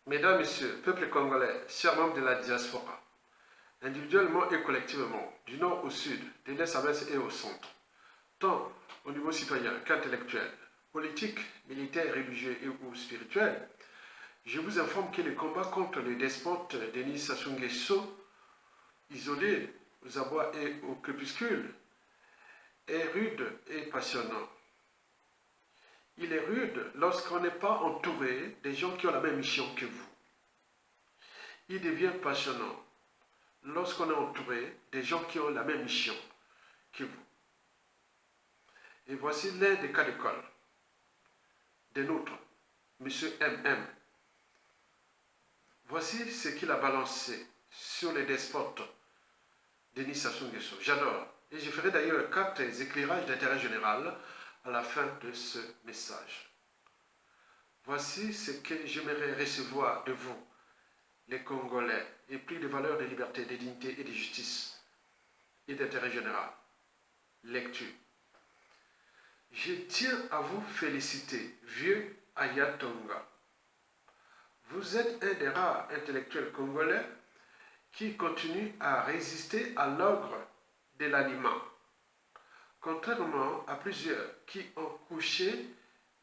Mesdames, Messieurs, peuple congolais, chers membres de la diaspora, individuellement et collectivement, du nord au sud, de l'est à l'ouest et au centre, tant au niveau citoyen qu'intellectuel, politique, militaire, religieux et ou spirituel, je vous informe que le combat contre le despote Denis Sassou Nguesso, isolé aux abois et au crépuscule, est rude et passionnant. Il est rude lorsqu'on n'est pas entouré des gens qui ont la même mission que vous. Il devient passionnant lorsqu'on est entouré des gens qui ont la même mission que vous. Et voici l'un des cas d'école de nôtre, M. MM. Voici ce qu'il a balancé sur les despotes Denis Sassou Nguesso. J'adore. Et je ferai d'ailleurs 4 éclairages d'intérêt général à la fin de ce message. Voici ce que j'aimerais recevoir de vous, les Congolais, épris de valeurs de liberté, de dignité et de justice et d'intérêt général. Lecture. Je tiens à vous féliciter, vieux Ayatonga. Vous êtes un des rares intellectuels congolais qui continue à résister à l'ogre de l'aliment, contrairement à plusieurs qui ont couché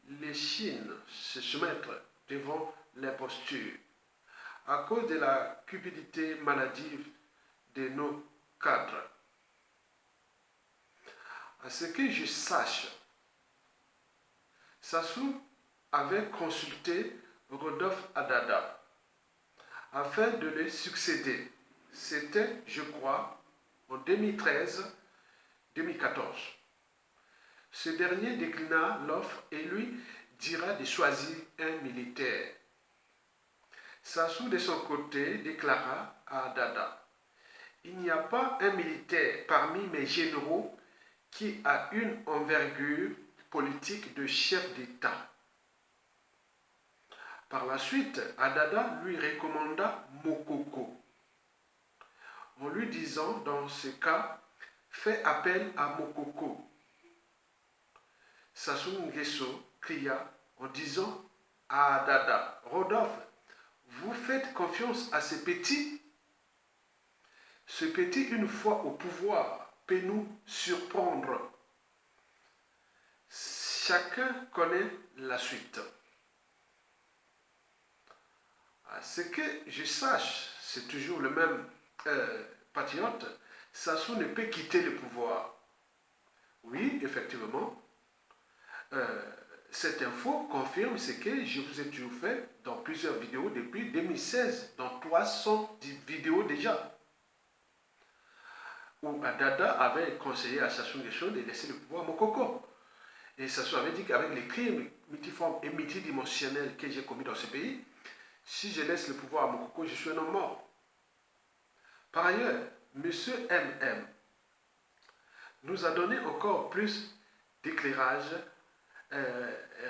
les chines se soumettre devant l'imposture à cause de la cupidité maladive de nos cadres. À ce que je sache, Sassou avait consulté Rodolphe Adada afin de le succéder. C'était, je crois, en 2013-2014. Ce dernier déclina l'offre et lui dira de choisir un militaire. Sassou, de son côté, déclara à Adada: il n'y a pas un militaire parmi mes généraux qui a une envergure politique de chef d'État. Par la suite, Adada lui recommanda Mokoko, en lui disant dans ce cas, fais appel à Mokoko. Sassou Nguesso cria en disant à Adada: Rodolphe, vous faites confiance à ce petit? Ce petit, une fois au pouvoir, peut nous surprendre. Chacun connaît la suite. À ce que je sache, c'est toujours le même patriote, Sassou ne peut quitter le pouvoir. Oui, effectivement, cette info confirme ce que je vous ai toujours fait dans plusieurs vidéos depuis 2016, dans 300 vidéos déjà, où Adada avait conseillé à Sassou Nguesso de laisser le pouvoir à Mokoko. Et Sassou avait dit qu'avec les crimes multiformes et multidimensionnels que j'ai commis dans ce pays, si je laisse le pouvoir à Mokoko, je suis un homme mort. Par ailleurs, M. MM nous a donné encore plus d'éclairage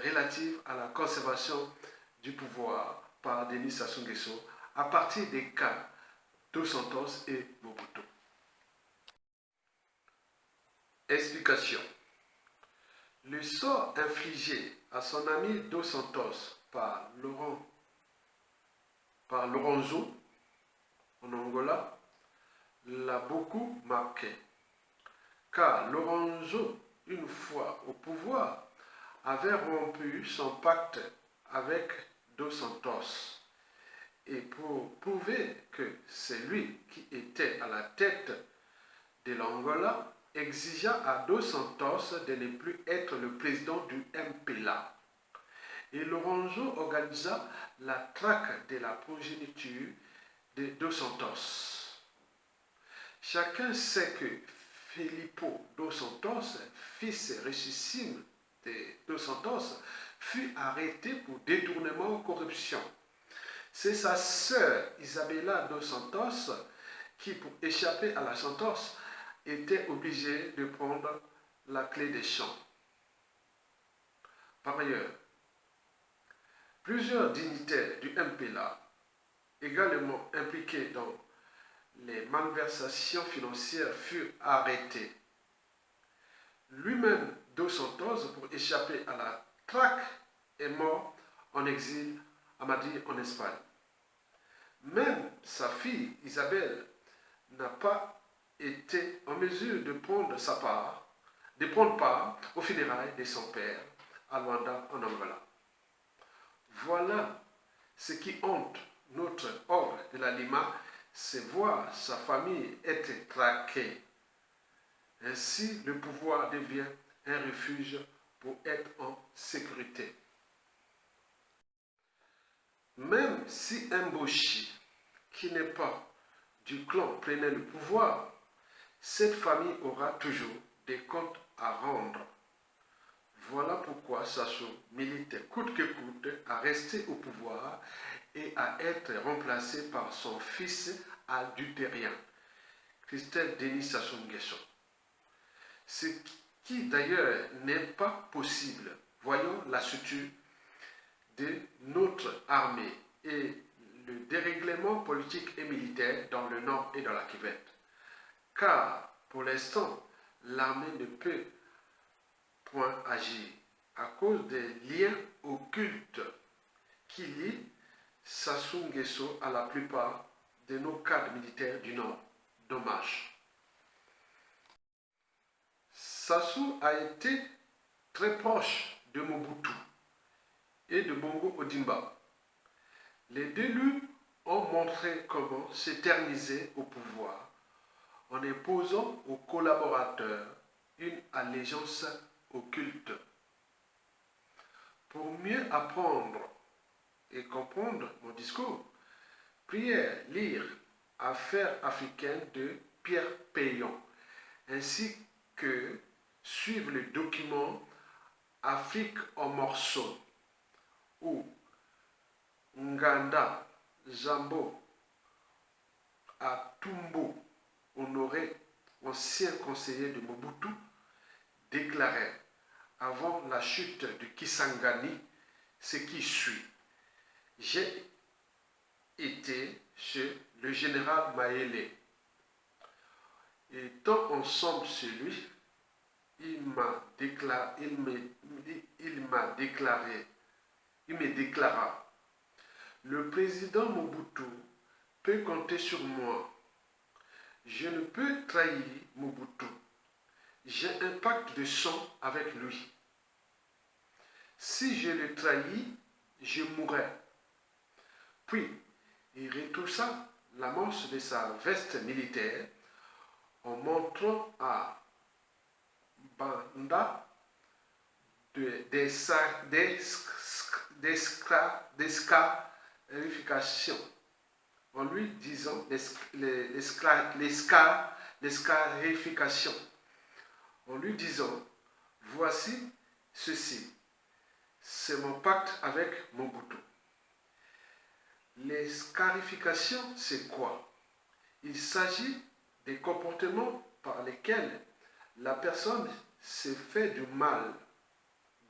relatif à la conservation du pouvoir par Denis Sassou Nguesso à partir des cas Dos Santos et Mobutu. Explication. Le sort infligé à son ami Dos Santos par Lorenzo en Angola l'a beaucoup marqué, car Lorenzo, une fois au pouvoir, avait rompu son pacte avec Dos Santos. Et pour prouver que c'est lui qui était à la tête de l'Angola, exigea à Dos Santos de ne plus être le président du MPLA. Et Lorenzo organisa la traque de la progéniture de Dos Santos. Chacun sait que Filippo Dos Santos, fils richissime de Dos Santos, fut arrêté pour détournement ou corruption. C'est sa sœur Isabella Dos Santos qui, pour échapper à la sentence, était obligée de prendre la clé des champs. Par ailleurs, plusieurs dignitaires du MPLA, également impliqués dans les malversations financières, furent arrêtés. Lui-même, Dos Santos, pour échapper à la traque, est mort en exil à Madrid, en Espagne. Même sa fille Isabelle n'a pas été en mesure de prendre part aux funérailles de son père à Luanda, en Angola. Voilà ce qui hante notre ordre de la Lima, c'est voir sa famille être traquée. Ainsi, le pouvoir devient un refuge pour être en sécurité. Même si Mboshi, qui n'est pas du clan, prenait le pouvoir, cette famille aura toujours des comptes à rendre. Voilà pourquoi Sassou milite coûte que coûte à rester au pouvoir et à être remplacé par son fils adultérien, Christelle Denis Sassou Nguesso. Ce qui d'ailleurs n'est pas possible. Voyons la structure de notre armée et le dérèglement politique et militaire dans le Nord et dans la Kivette. Car, pour l'instant, l'armée ne peut point agir à cause des liens occultes qui lient Sassou Nguesso à la plupart de nos cadres militaires du Nord. Dommage. Sassou a été très proche de Mobutu et de Bongo Ondimba. Les deux luttes ont montré comment s'éterniser au pouvoir en imposant aux collaborateurs une allégeance occulte. Pour mieux apprendre et comprendre mon discours, prière lire Affaires africaines de Pierre Payon, ainsi que suivre le document Afrique en morceaux où Nganda Jambo Atumbo Honoré, ancien conseiller de Mobutu, déclarait avant la chute de Kisangani ce qui suit. J'ai été chez le général Maélé. Étant ensemble chez lui, il me déclara, le président Mobutu peut compter sur moi. Je ne peux trahir Mobutu. J'ai un pacte de sang avec lui. Si je le trahis, je mourrai. Puis, il retroussa la manche de sa veste militaire en montrant à Banda d'escarification, en lui disant l'escarification, en lui disant, voici ceci, c'est mon pacte avec Mobutu. L'escarification, c'est quoi? Il s'agit des comportements par lesquels la personne se fait du mal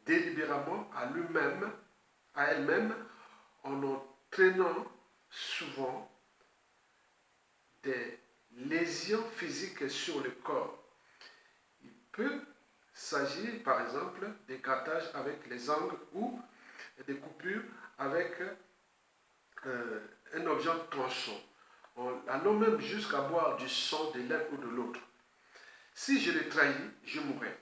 délibérément à elle-même, en entraînant souvent des lésions physiques sur le corps. Il peut s'agir par exemple des grattages avec les ongles ou des coupures avec un objet tranchant, allant même jusqu'à boire du sang de l'un ou de l'autre. Si je le trahis, je mourrai.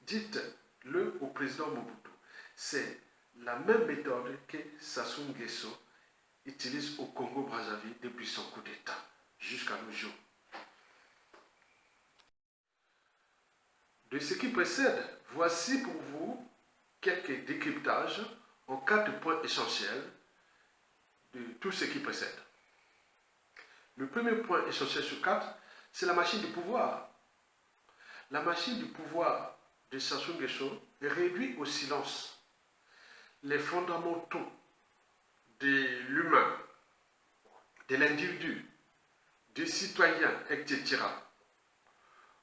Dites-le au président Mobutu. C'est la même méthode que Sassou Nguesso utilise au Congo-Brazzaville depuis son coup d'État jusqu'à nos jours. De ce qui précède, voici pour vous quelques décryptages en 4 points essentiels de tout ce qui précède. Le premier point essentiel sur 4, c'est la machine du pouvoir. La machine du pouvoir de Sassou Nguesso réduit au silence les fondamentaux de l'humain, de l'individu, du citoyen, etc.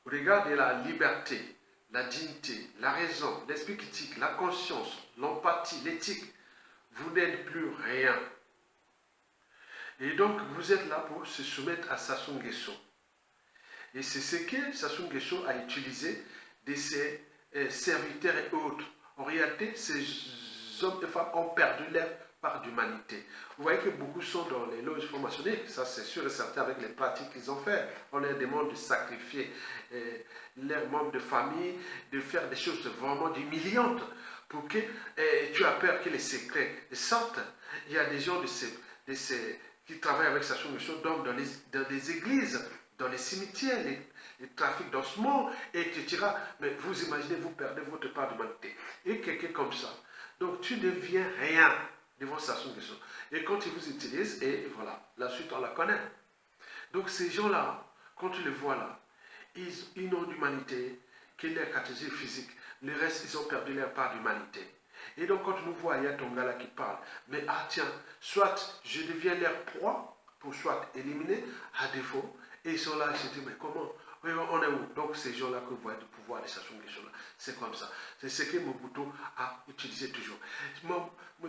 Au regard de la liberté, la dignité, la raison, l'esprit critique, la conscience, l'empathie, l'éthique, vous n'êtes plus rien. Et donc, vous êtes là pour se soumettre à Sassou Nguesso. Et c'est ce que Sassou Nguesso a utilisé de ses serviteurs et autres. En réalité, ces hommes et femmes ont perdu leur part d'humanité. Vous voyez que beaucoup sont dans les loges franc-maçonniques, ça c'est sûr et certain avec les pratiques qu'ils ont fait. On leur demande de sacrifier leurs membres de famille, de faire des choses vraiment humiliantes pour que tu as peur que les secrets sortent. Il y a des gens qui travaillent avec Sassou Nguesso dans les églises, dans les cimetières, les trafics d'ossements, et tu diras, mais vous imaginez, vous perdez votre part d'humanité. Et quelqu'un comme ça. Donc tu ne deviens rien devant Sassou Nguesso. Et quand ils vous utilisent, et voilà, la suite on la connaît. Donc ces gens-là, quand tu les vois là, ils n'ont d'humanité que leur catégorie physique. Le reste, ils ont perdu leur part d'humanité. Et donc quand nous voyons, il y a ton gars là qui parle, mais ah tiens, soit je deviens leur proie, pour soit éliminer, à défaut, et ils sont là, je dis, mais comment? On est où? Donc ces gens-là que vous voyez du pouvoir de Sassou Nguesso, c'est comme ça. C'est ce que Mobutu a utilisé toujours.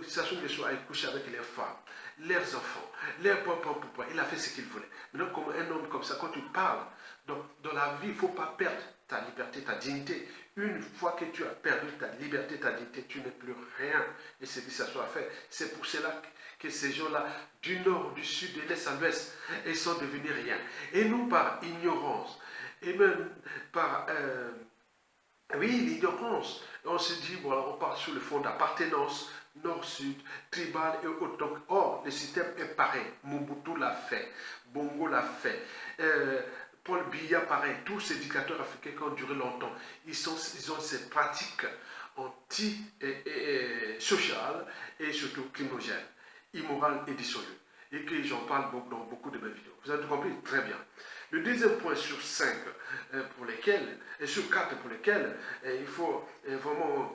Sassou Nguesso a couché avec leurs femmes, leurs enfants, leurs papa. Il a fait ce qu'il voulait. Maintenant, comme un homme comme ça, quand tu parles, dans la vie, il ne faut pas perdre ta liberté, ta dignité. Une fois que tu as perdu ta liberté, ta dignité, tu n'es plus rien. Et c'est que ça soit fait. C'est pour cela que ces gens-là, du nord, du sud, de l'est à l'ouest, ils sont devenus rien. Et nous, par ignorance, et même par oui, l'ignorance, on se dit, voilà, on part sur le fond d'appartenance, nord-sud, tribal et autres. Donc, or, le système est pareil. Mobutu l'a fait, Bongo l'a fait, Paul Biya pareil, tous ces dictateurs africains qui ont duré longtemps, ils ont ces pratiques anti-sociales et surtout criminogènes, immorales et dissolues. Et que j'en parle dans beaucoup de mes vidéos. Vous avez tout compris? Très bien. Le deuxième point sur 5 sur 4 pour lesquels il faut vraiment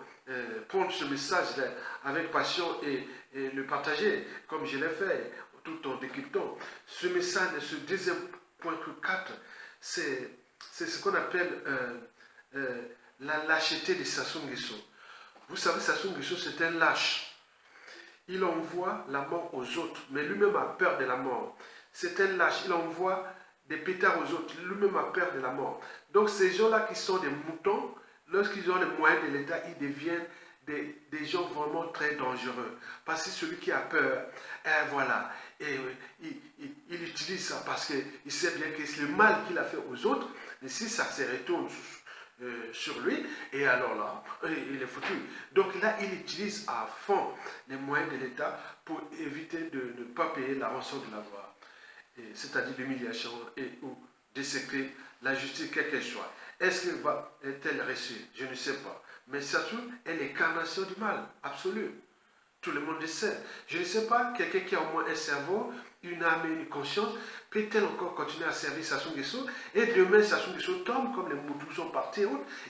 prendre ce message-là avec passion et le partager, comme je l'ai fait, tout en décryptant. Ce message, ce deuxième point sur 4, c'est ce qu'on appelle la lâcheté de Sassou Nguesso. Vous savez, Sassou Nguesso, c'est un lâche. Il envoie la mort aux autres, mais lui-même a peur de la mort. C'est un lâche, il envoie des pétards aux autres, lui-même a peur de la mort. Donc ces gens-là qui sont des moutons, lorsqu'ils ont les moyens de l'État, ils deviennent des gens vraiment très dangereux. Parce que celui qui a peur, voilà, et, il utilise ça parce qu'il sait bien que c'est le mal qu'il a fait aux autres, mais si ça se retourne sur lui, et alors là, il est foutu. Donc là, il utilise à fond les moyens de l'État pour éviter de ne pas payer la rançon de la loi, c'est-à-dire l'humiliation ou des secrets, la justice, quelle qu'elle soit. Est-ce qu'elle reçue? Je ne sais pas. Mais Sassou est l'incarnation du mal, absolu. Tout le monde le sait. Je ne sais pas, quelqu'un qui a au moins un cerveau, une âme et une conscience, peut-elle encore continuer à servir Sassou Nguesso? Et demain, Sassou Nguesso tombe, comme les Moutous sont partis,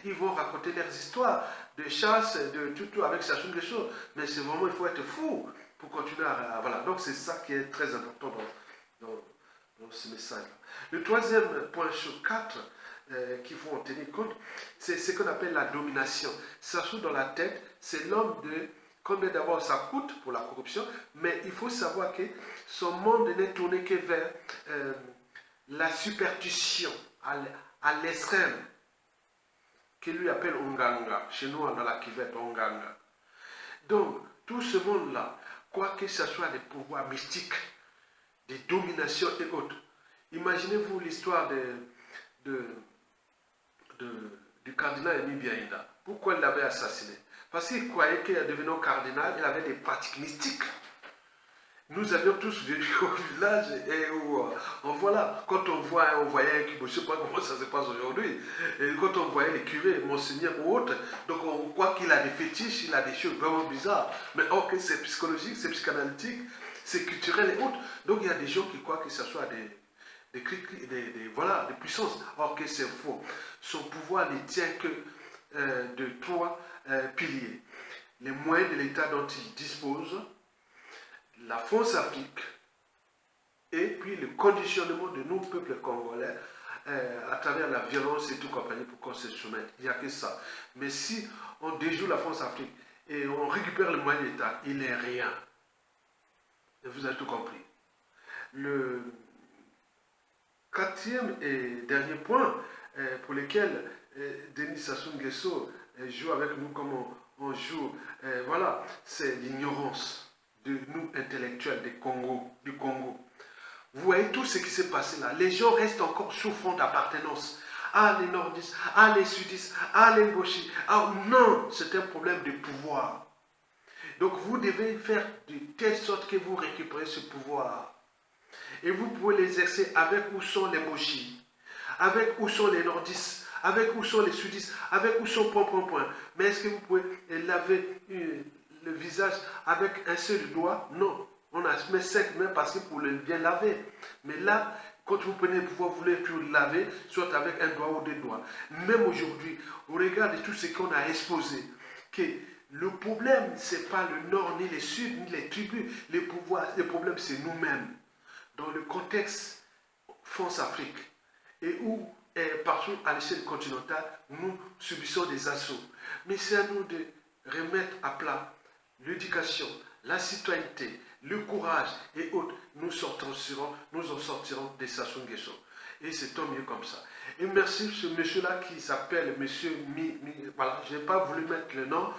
ils vont raconter leurs histoires de chasse, de tout avec Sassou Nguesso. Mais c'est vraiment, il faut être fou pour continuer à voilà. Donc c'est ça qui est très important dans ce message-là. Le troisième point sur 4 qu'il faut en tenir compte, c'est ce qu'on appelle la domination. Sassou dans la tête, c'est l'homme de combien d'abord ça coûte pour la corruption, mais il faut savoir que son monde n'est tourné que vers la superstition à l'extrême, que lui appelle Onganga, chez nous dans la Kivette, Onganga. Donc, tout ce monde-là, quoi que ce soit des pouvoirs mystiques, des dominations et autres, imaginez-vous l'histoire du cardinal Emi Biaïda. Pourquoi il l'avait assassiné? Parce qu'il croyait qu'il devenant cardinal, il avait des pratiques mystiques. Nous avions tous vécu au village et où, voilà, quand on voyait, je ne sais pas comment ça se passe aujourd'hui, et quand on voyait les curés, monseigneur ou autres, donc on croit qu'il a des fétiches, il a des choses vraiment bizarres. Mais or que c'est psychologique, c'est psychanalytique, c'est culturel et autres. Donc il y a des gens qui croient que ce soit des puissances, or que c'est faux. Son pouvoir ne tient que de 3 piliers. Les moyens de l'État dont il dispose, la France-Afrique, et puis le conditionnement de nos peuples congolais à travers la violence et tout compagnie pour qu'on se soumette. Il n'y a que ça. Mais si on déjoue la France-Afrique et on récupère le moyen de l'État, il n'est rien. Et vous avez tout compris. Le quatrième et dernier point pour lequel Denis Sassou Nguesso joue avec nous comme on joue, voilà, c'est l'ignorance de nous intellectuels du Congo. Vous voyez tout ce qui s'est passé là. Les gens restent encore souffrant d'appartenance. Ah, les nordistes, ah, les sudistes, ah, les gauchistes. Ah, non, c'est un problème de pouvoir. Donc, vous devez faire de telle sorte que vous récupérez ce pouvoir. Et vous pouvez l'exercer avec où sont les gauchistes, avec où sont les nordistes, avec où sont les sudistes, avec où sont point. Mais est-ce que vous pouvez laver le visage avec un seul doigt? Non. On a mis 5 mains parce que pour le bien laver. Mais là, quand vous prenez le pouvoir, vous voulez plus laver, soit avec un doigt ou 2 doigts. Même aujourd'hui, on regarde tout ce qu'on a exposé. Que le problème, ce n'est pas le nord, ni le sud, ni les tribus. Le problème, c'est nous-mêmes. Dans le contexte France-Afrique, et où partout à l'échelle continentale, nous subissons des assauts. Mais c'est à nous de remettre à plat l'éducation, la citoyenneté, le courage et autres. Nous en sortirons des Sassou Nguesso. Et c'est tant mieux comme ça. Et merci ce monsieur-là qui s'appelle monsieur voilà, je n'ai pas voulu mettre le nom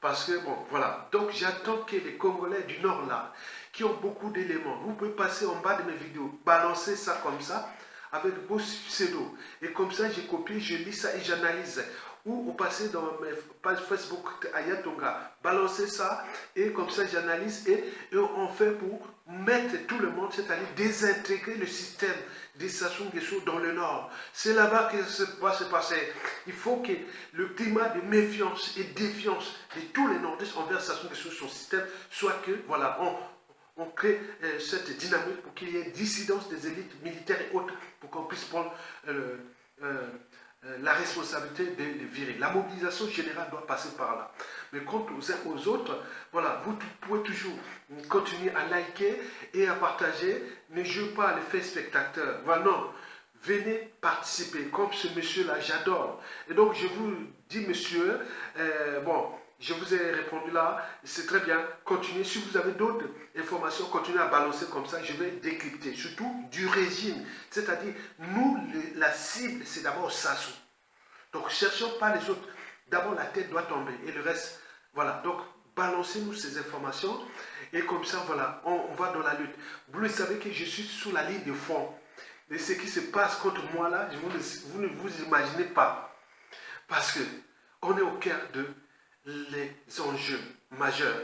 parce que, bon, voilà. Donc j'attends que les Congolais du Nord là, qui ont beaucoup d'éléments, vous pouvez passer en bas de mes vidéos, balancer ça comme ça, avec vos pseudos. Et comme ça, j'ai copié, je lis ça et j'analyse. Ou vous passez dans mes pages Facebook Ayatonga, balancez ça, et comme ça, j'analyse, et on fait pour mettre tout le monde, c'est-à-dire désintégrer le système des Sassou Nguesso dans le Nord. C'est là-bas que ça va se passer. Il faut que le climat de méfiance et défiance de tous les Nordistes envers Sassou Nguesso, son système, soit que, voilà, on crée cette dynamique pour qu'il y ait dissidence des élites militaires et autres, pour qu'on puisse prendre la responsabilité de les virer. La mobilisation générale doit passer par là. Mais quant aux uns aux autres, voilà, vous pouvez toujours continuer à liker et à partager. Ne jouez pas à l'effet spectateur. Voilà, non. Venez participer, comme ce monsieur-là, j'adore. Et donc, je vous dis, monsieur, bon, je vous ai répondu là, c'est très bien, continuez. Si vous avez d'autres informations, continuez à balancer comme ça, je vais décrypter, surtout du régime. C'est-à-dire, nous, la cible, c'est d'abord Sassou. Donc, cherchons pas les autres. D'abord, la tête doit tomber et le reste, voilà. Donc, balancez-nous ces informations et comme ça, voilà, on va dans la lutte. Vous le savez que je suis sous la ligne de front. Et ce qui se passe contre moi là, vous ne vous imaginez pas. Parce que on est au cœur de les enjeux majeurs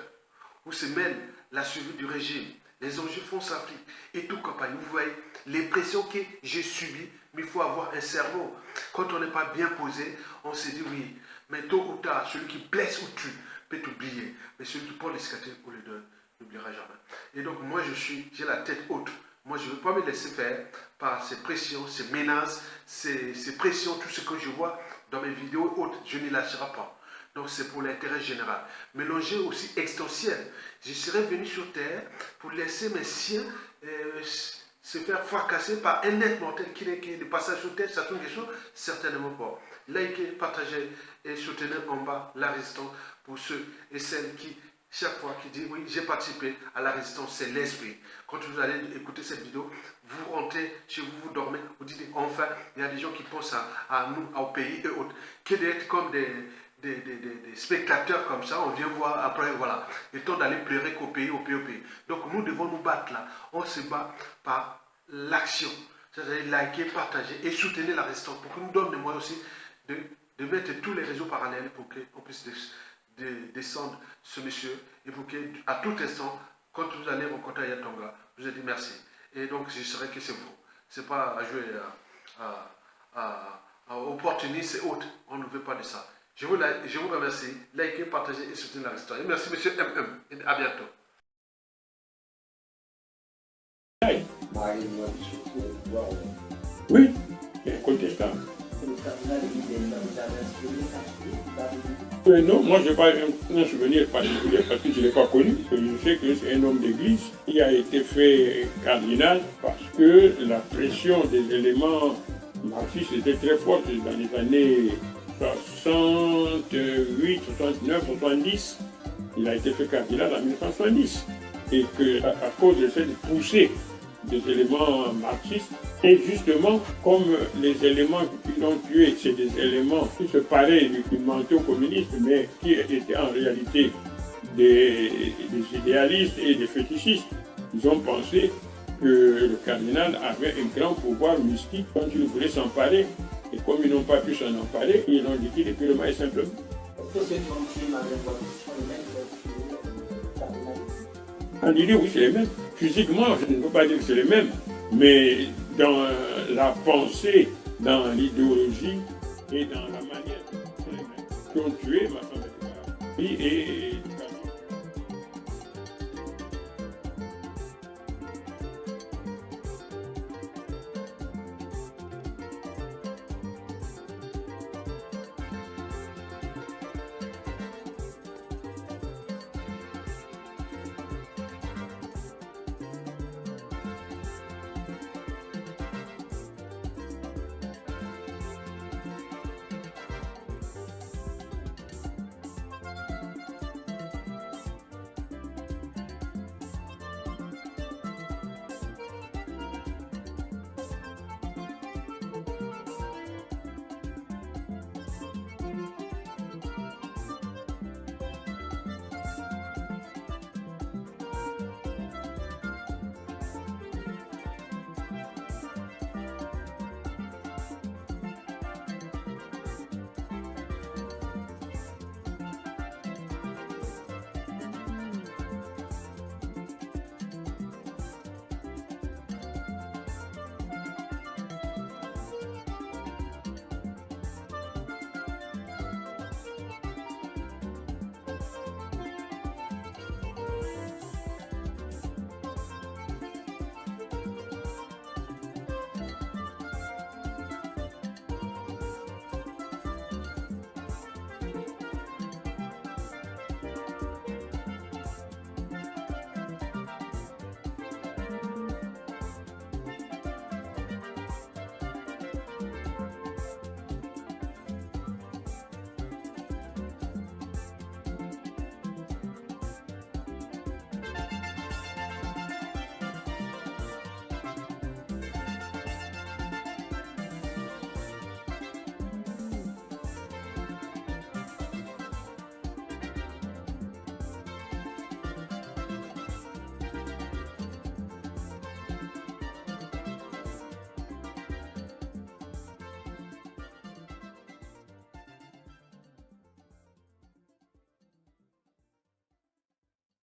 où se mêle la survie du régime, les enjeux France-Afrique et tout campagne. Vous voyez les pressions que j'ai subies, mais il faut avoir un cerveau. Quand on n'est pas bien posé, on se dit oui, mais tôt ou tard, celui qui blesse ou tue peut t'oublier, mais celui qui porte les cicatrices ou les donne n'oubliera jamais. Et donc moi j'ai la tête haute. Moi, je ne veux pas me laisser faire par ces pressions, ces menaces, ces pressions, tout ce que je vois dans mes vidéos hautes, je ne lâcherai pas. Donc, c'est pour l'intérêt général. Mais l'enjeu aussi extensionnel. Je serais venu sur Terre pour laisser mes siens se faire fracasser par un être mortel qui est de passage sur Terre, Sassou Nguesso, certainement pas. Likez, partagez et soutenez en bas la résistance pour ceux et celles qui... Chaque fois qu'il dit, oui, j'ai participé à la résistance, c'est l'esprit. Quand vous allez écouter cette vidéo, vous rentrez chez vous, vous dormez, vous dites, enfin, il y a des gens qui pensent à nous, au pays et autres. Que d'être comme des spectateurs comme ça, on vient voir après, voilà. Le temps d'aller pleurer qu'au pays, au pays. Donc nous devons nous battre là. On se bat par l'action. C'est-à-dire liker, partager et soutenir la résistance pour que nous donne les moyens aussi de mettre tous les réseaux parallèles pour qu'on puisse descendre ce monsieur et pour qu'à tout instant, quand vous allez rencontrer Ayatonga, vous allez dire merci. Et donc, je saurais que c'est vous. Ce n'est pas à jouer à opportuniste et autres. On ne veut pas de ça. Je vous remercie. Likez, partagez et soutenez la résistance. Et merci, monsieur MM. Et à bientôt. Oui, c'est incontestable. Non, moi je n'ai pas un souvenir particulier parce que je ne l'ai pas connu. Je sais que c'est un homme d'église qui a été fait cardinal parce que la pression des éléments marxistes était très forte dans les années 68, 69, 70. Il a été fait cardinal en 1970. Et qu'à cause de cette poussée des éléments marxistes, et justement, comme les éléments qui l'ont tué, c'est des éléments qui se parlaient du manteau communiste, mais qui étaient en réalité des idéalistes et des fétichistes. Ils ont pensé que le cardinal avait un grand pouvoir mystique quand il voulait s'emparer. Et comme ils n'ont pas pu s'en emparer, ils l'ont liquidé purement et simplement. Est-ce que c'est une révolution les mêmes En idée, oui, c'est les mêmes. Physiquement, je ne peux pas dire que c'est les mêmes, mais dans la pensée, dans l'idéologie et dans la manière, c'est les mêmes. Qui ont tué ma femme et